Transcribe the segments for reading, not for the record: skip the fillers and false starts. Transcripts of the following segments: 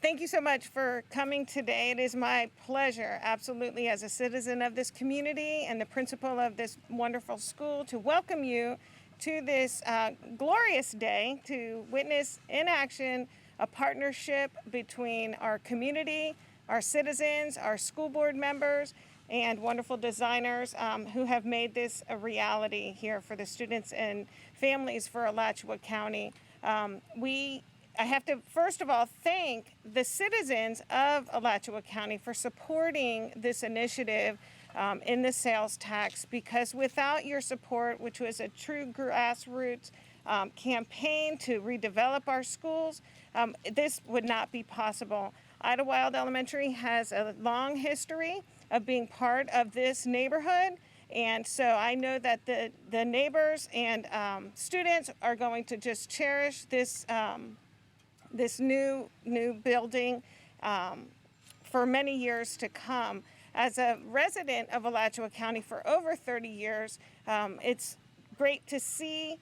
Thank you so much for coming today. It is my pleasure, absolutely, as a citizen of this community and the principal of this wonderful school, to welcome you to this glorious day to witness in action a partnership between our community, our citizens, our school board members, and wonderful designers who have made this a reality here for the students and families for Alachua County. I have to, first of all, thank the citizens of Alachua County for supporting this initiative in the sales tax, because without your support, which was a true grassroots campaign to redevelop our schools, this would not be possible. Idylwild Elementary has a long history of being part of this neighborhood, and so I know that the neighbors and students are going to just cherish this this new building for many years to come. As a resident of Alachua County for over 30 years, it's great to see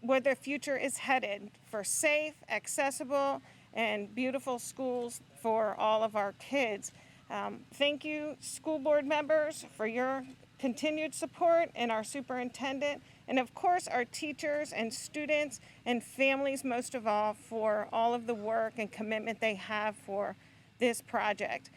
where the future is headed for safe, accessible, and beautiful schools for all of our kids. Thank you, school board members, for your continued support, and our superintendent, and of course our teachers and students and families, most of all, for all of the work and commitment they have for this project.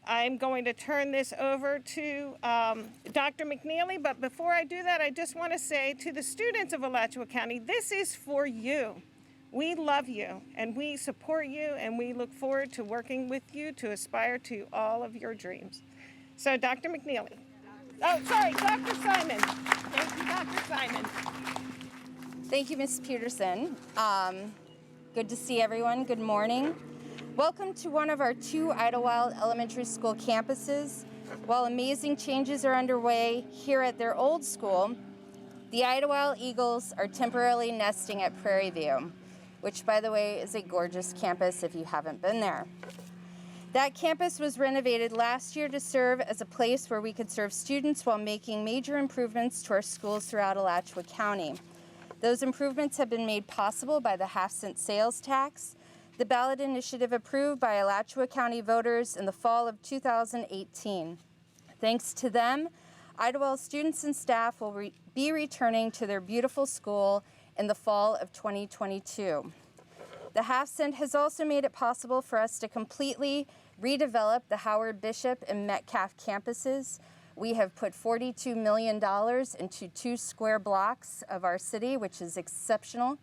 I'm going to turn this over to Dr. McNealy, but before I do that, I just want to say to the students of Alachua County, this is for you. We love you, and we support you, and we look forward to working with you to aspire to all of your dreams. So, Dr. McNealy. Oh, sorry, Dr. Simon. Thank you, Dr. Simon. Thank you, Ms. Peterson. Good to see everyone. Good morning. Welcome to one of our two Idylwild Elementary School campuses. While amazing changes are underway here at their old school, the Idylwild Eagles are temporarily nesting at Prairie View, which, by the way, is a gorgeous campus if you haven't been there. That campus was renovated last year to serve as a place where we could serve students while making major improvements to our schools throughout Alachua County. Those improvements have been made possible by the half-cent sales tax, the ballot initiative approved by Alachua County voters in the fall of 2018. Thanks to them, Idylwild students and staff will be returning to their beautiful school in the fall of 2022. The half-cent has also made it possible for us to completely redevelop the Howard Bishop and Metcalf campuses. We have put $42 million into 2 square blocks of our city, which is exceptional.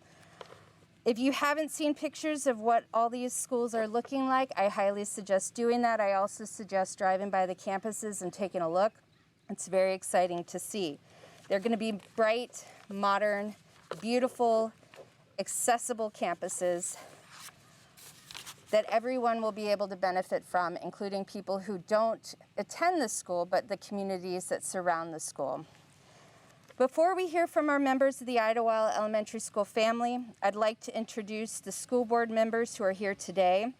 If you haven't seen pictures of what all these schools are looking like, I highly suggest doing that. I also suggest driving by the campuses and taking a look. It's very exciting to see. They're going to be bright, modern, beautiful, accessible campuses that everyone will be able to benefit from, including people who don't attend the school, but the communities that surround the school. Before we hear from our members of the Idylwild Elementary School family, I'd like to introduce the school board members who are here today.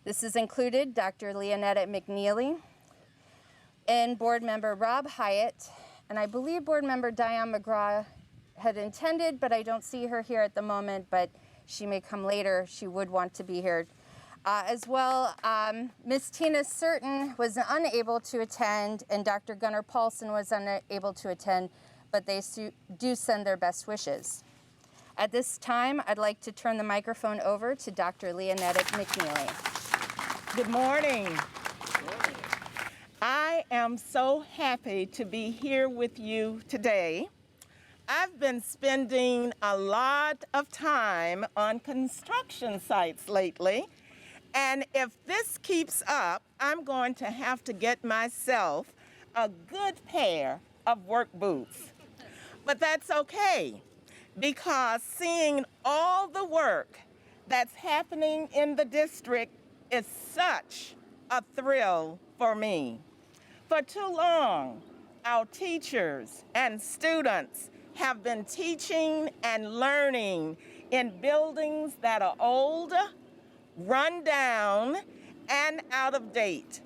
This has included Dr. Leanetta McNealy and board member Rob Hyatt, and I believe board member Diane McGraw had intended, but I don't see her here at the moment, but she may come later. She would want to be here. As well, Ms. Tina Certain was unable to attend, and Dr. Gunnar Paulson was unable to attend, but they do send their best wishes. At this time, I'd like to turn the microphone over to Dr. Leanetta McNealy. Good morning. I am so happy to be here with you today. I've been spending a lot of time on construction sites lately, and if this keeps up, I'm going to have to get myself a good pair of work boots. But that's okay, because seeing all the work that's happening in the district is such a thrill for me. For too long, our teachers and students have been teaching and learning in buildings that are old, run down, and out of date.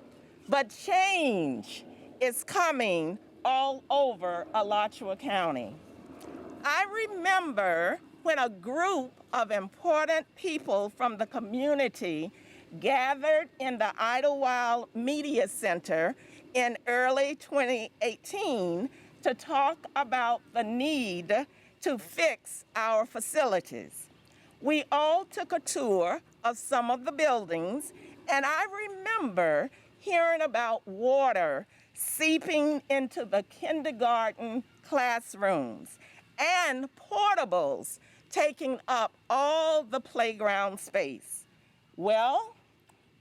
But change is coming all over Alachua County. I remember when a group of important people from the community gathered in the Idylwild Media Center in early 2018 to talk about the need to fix our facilities. We all took a tour of some of the buildings, and I remember hearing about water seeping into the kindergarten classrooms and portables taking up all the playground space. Well,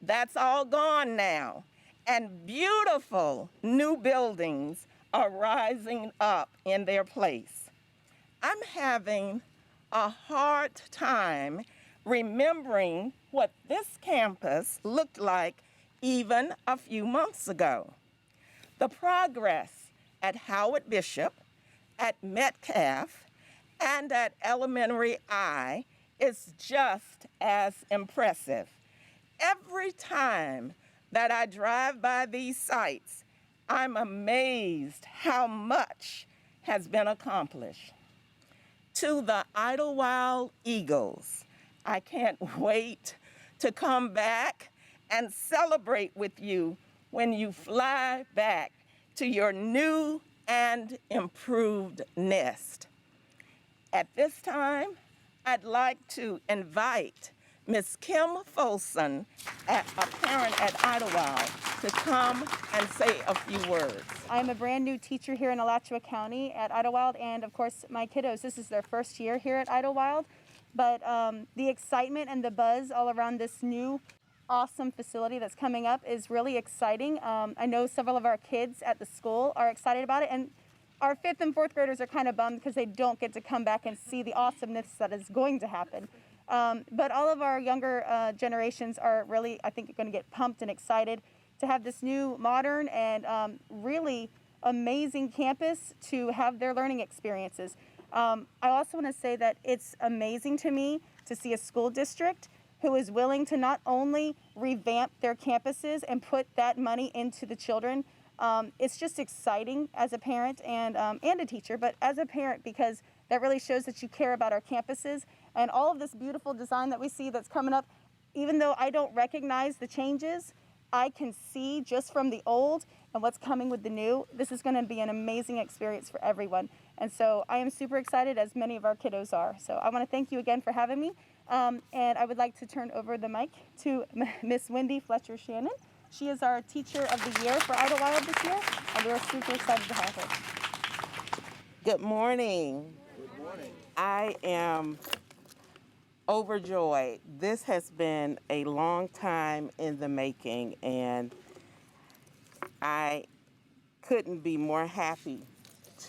that's all gone now, and beautiful new buildings are rising up in their place. I'm having a hard time remembering what this campus looked like even a few months ago. The progress at Howard Bishop, at Metcalf, and at Elementary I is just as impressive. Every time that I drive by these sites, I'm amazed how much has been accomplished. To the Idylwild Eagles, I can't wait to come back and celebrate with you when you fly back to your new and improved nest. At this time, I'd like to invite Ms. Kim Folsom, a parent at Idylwild, to come and say a few words. I'm a brand new teacher here in Alachua County at Idylwild, and of course my kiddos, this is their first year here at Idylwild, but the excitement and the buzz all around this new awesome facility that's coming up is really exciting. I know several of our kids at the school are excited about it, and our 5th and 4th graders are kind of bummed because they don't get to come back and see the awesomeness that is going to happen. But all of our younger generations are really, I think, going to get pumped and excited to have this new modern and really amazing campus to have their learning experiences. I also want to say that it's amazing to me to see a school district who is willing to not only revamp their campuses and put that money into the children. It's just exciting as a parent and a teacher, but as a parent, because that really shows that you care about our campuses and all of this beautiful design that we see that's coming up. Even though I don't recognize the changes, I can see just from the old and what's coming with the new, this is going to be an amazing experience for everyone. And so I am super excited, as many of our kiddos are. So I want to thank you again for having me. And I would like to turn over the mic to Miss Wendy Fletcher-Shannon. She is our Teacher of the Year for Idylwild this year, and we're super excited to have her. Good morning. Good morning. I am overjoyed. This has been a long time in the making, and I couldn't be more happy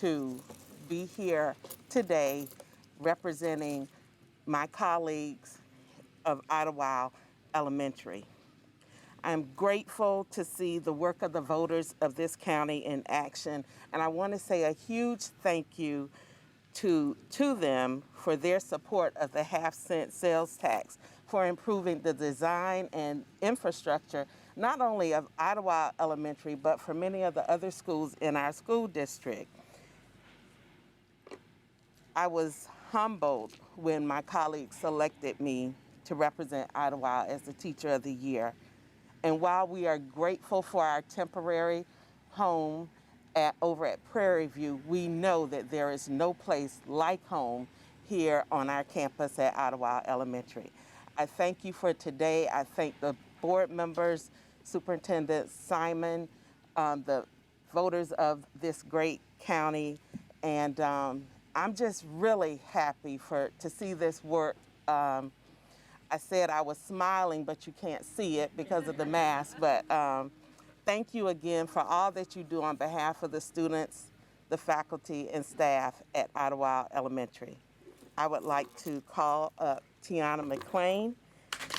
to be here today representing my colleagues of Idylwild Elementary. I'm grateful to see the work of the voters of this county in action, and I want to say a huge thank you to them for their support of the half-cent sales tax, for improving the design and infrastructure, not only of Idylwild Elementary, but for many of the other schools in our school district. I was humbled when my colleagues selected me to represent Idylwild as the Teacher of the Year. And while we are grateful for our temporary home over at Prairie View, we know that there is no place like home here on our campus at Idylwild Elementary. I thank you for today. I thank the board members, Superintendent Simon, the voters of this great county, and I'm just really happy to see this work. I said I was smiling, but you can't see it because of the mask. But thank you again for all that you do on behalf of the students, the faculty, and staff at Idylwild Elementary. I would like to call up Tiona McClain.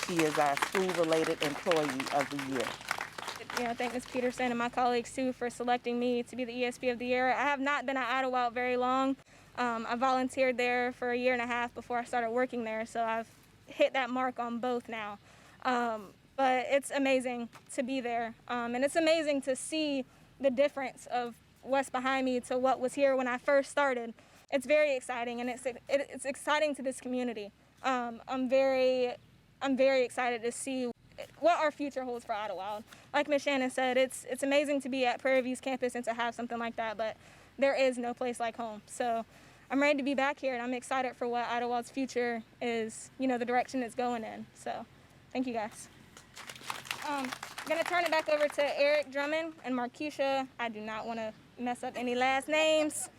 She is our school-related employee of the year. Thank Ms. Peterson and my colleagues too for selecting me to be the ESP of the year. I have not been at Idylwild very long. I volunteered there for a year and a half before I started working there, so I've hit that mark on both now. But it's amazing to be there, and it's amazing to see the difference of what's behind me to what was here when I first started. it's very exciting, and it's exciting to this community. I'm very excited to see what our future holds for Idylwild. Like Ms. Shannon said, it's amazing to be at Prairie View's campus and to have something like that, but there is no place like home. So I'm ready to be back here, and I'm excited for what Idylwild's future is, the direction it's going in. So thank you guys. I'm gonna turn it back over to Eric, Drummond, and Markesia. I do not want to mess up any last names.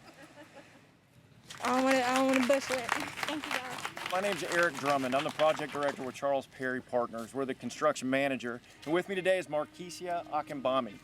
I don't want to butcher it. Thank you guys. My name's Eric Drummond. I'm the project director with Charles Perry Partners. We're the construction manager. And with me today is Markesia Akinbami.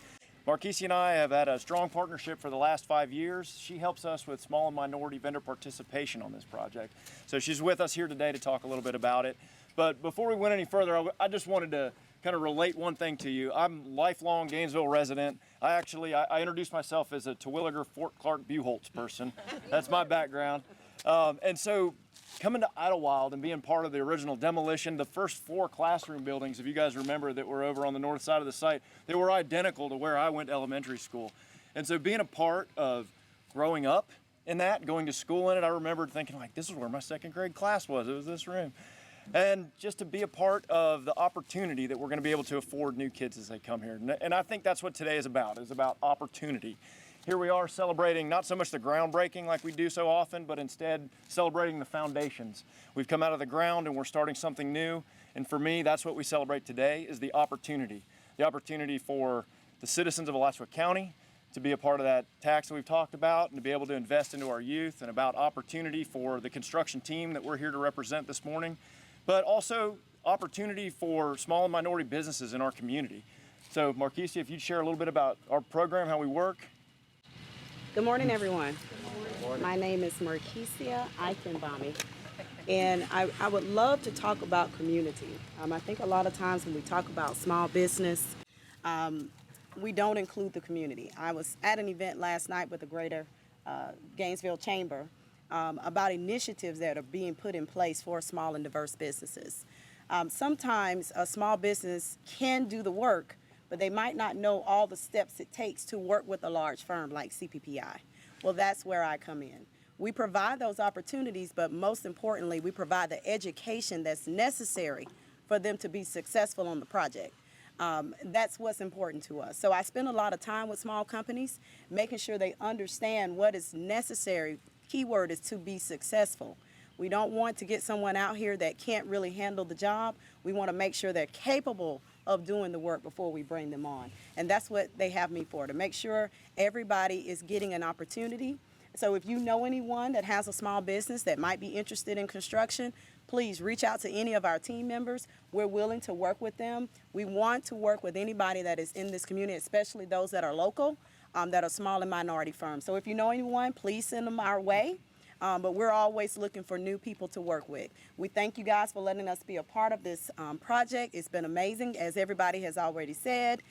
Markesia and I have had a strong partnership for the last 5 years. She helps us with small and minority vendor participation on this project. So she's with us here today to talk a little bit about it. But before we went any further, I just wanted to kind of relate one thing to you. I'm a lifelong Gainesville resident. I introduced myself as a Terwilliger Fort Clark Buchholz person. That's my background. And so coming to Idylwild and being part of the original demolition, the first 4 classroom buildings, if you guys remember, that were over on the north side of the site, they were identical to where I went to elementary school. And so being a part of growing up in that, going to school in it, I remember thinking like, this is where my 2nd grade class was. It was this room. And just to be a part of the opportunity that we're going to be able to afford new kids as they come here. And I think that's what today is about opportunity. Here we are celebrating not so much the groundbreaking like we do so often, but instead celebrating the foundations. We've come out of the ground and we're starting something new. And for me, that's what we celebrate today, is the opportunity. The opportunity for the citizens of Alachua County to be a part of that tax that we've talked about and to be able to invest into our youth, and about opportunity for the construction team that we're here to represent this morning, but also opportunity for small and minority businesses in our community. So Markesia, if you'd share a little bit about our program, how we work. Good morning, everyone. Good morning. My name is Markesia Akinbami, and I would love to talk about community. I think a lot of times when we talk about small business, we don't include the community. I was at an event last night with the Greater Gainesville Chamber about initiatives that are being put in place for small and diverse businesses. Sometimes a small business can do the work, but they might not know all the steps it takes to work with a large firm like CPPI. Well, that's where I come in. We provide those opportunities, but most importantly, we provide the education that's necessary for them to be successful on the project. That's what's important to us. So I spend a lot of time with small companies, making sure they understand what is necessary. Keyword is to be successful. We don't want to get someone out here that can't really handle the job. We want to make sure they're capable of doing the work before we bring them on. And that's what they have me for, to make sure everybody is getting an opportunity. So if you know anyone that has a small business that might be interested in construction, please reach out to any of our team members. We're willing to work with them. We want to work with anybody that is in this community, especially those that are local, that are small and minority firms. So if you know anyone, please send them our way. But we're always looking for new people to work with. We thank you guys for letting us be a part of this project. It's been amazing, as everybody has already said.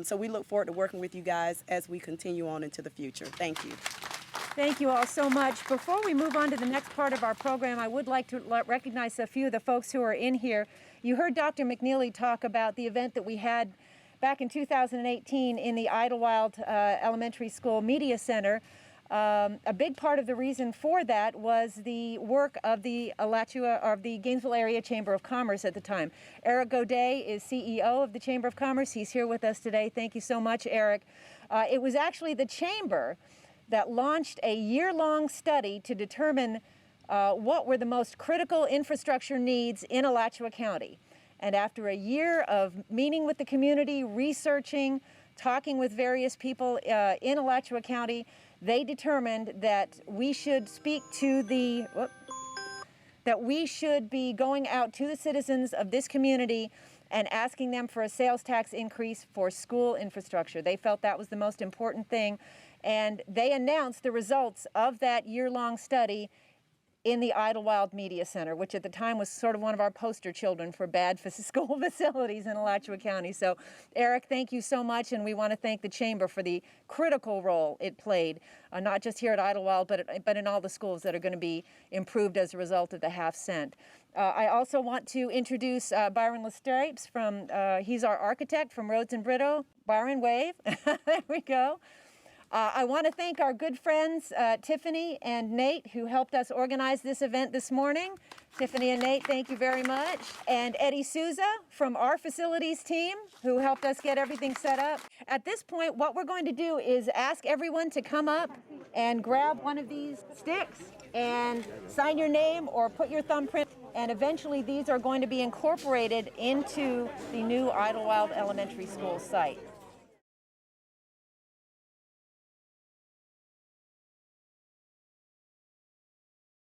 So we look forward to working with you guys as we continue on into the future. Thank you. Thank you all so much. Before we move on to the next part of our program, I would like to recognize a few of the folks who are in here. You heard Dr. McNealy talk about the event that we had back in 2018 in the Idylwild Elementary School Media Center. A big part of the reason for that was the work of the Alachua, or the Gainesville Area Chamber of Commerce at the time. Eric Godet is CEO of the Chamber of Commerce. He's here with us today. Thank you so much, Eric. It was actually the Chamber that launched a year-long study to determine what were the most critical infrastructure needs in Alachua County. And after a year of meeting with the community, researching, talking with various people in Alachua County, they determined that we should be going out to the citizens of this community and asking them for a sales tax increase for school infrastructure. They felt that was the most important thing, and they announced the results of that year-long study in the Idylwild Media Center, which at the time was sort of one of our poster children for bad school facilities in Alachua County. So, Eric, thank you so much, and we want to thank the Chamber for the critical role it played, not just here at Idylwild, but in all the schools that are going to be improved as a result of the half cent. I also want to introduce Byron Lestrapes he's our architect from Rhodes and Brito. Byron, wave. There we go. I want to thank our good friends Tiffany and Nate, who helped us organize this event this morning. Tiffany and Nate, thank you very much. And Eddie Souza from our facilities team, who helped us get everything set up. At this point, what we're going to do is ask everyone to come up and grab one of these sticks and sign your name or put your thumbprint. And eventually these are going to be incorporated into the new Idylwild Elementary School site.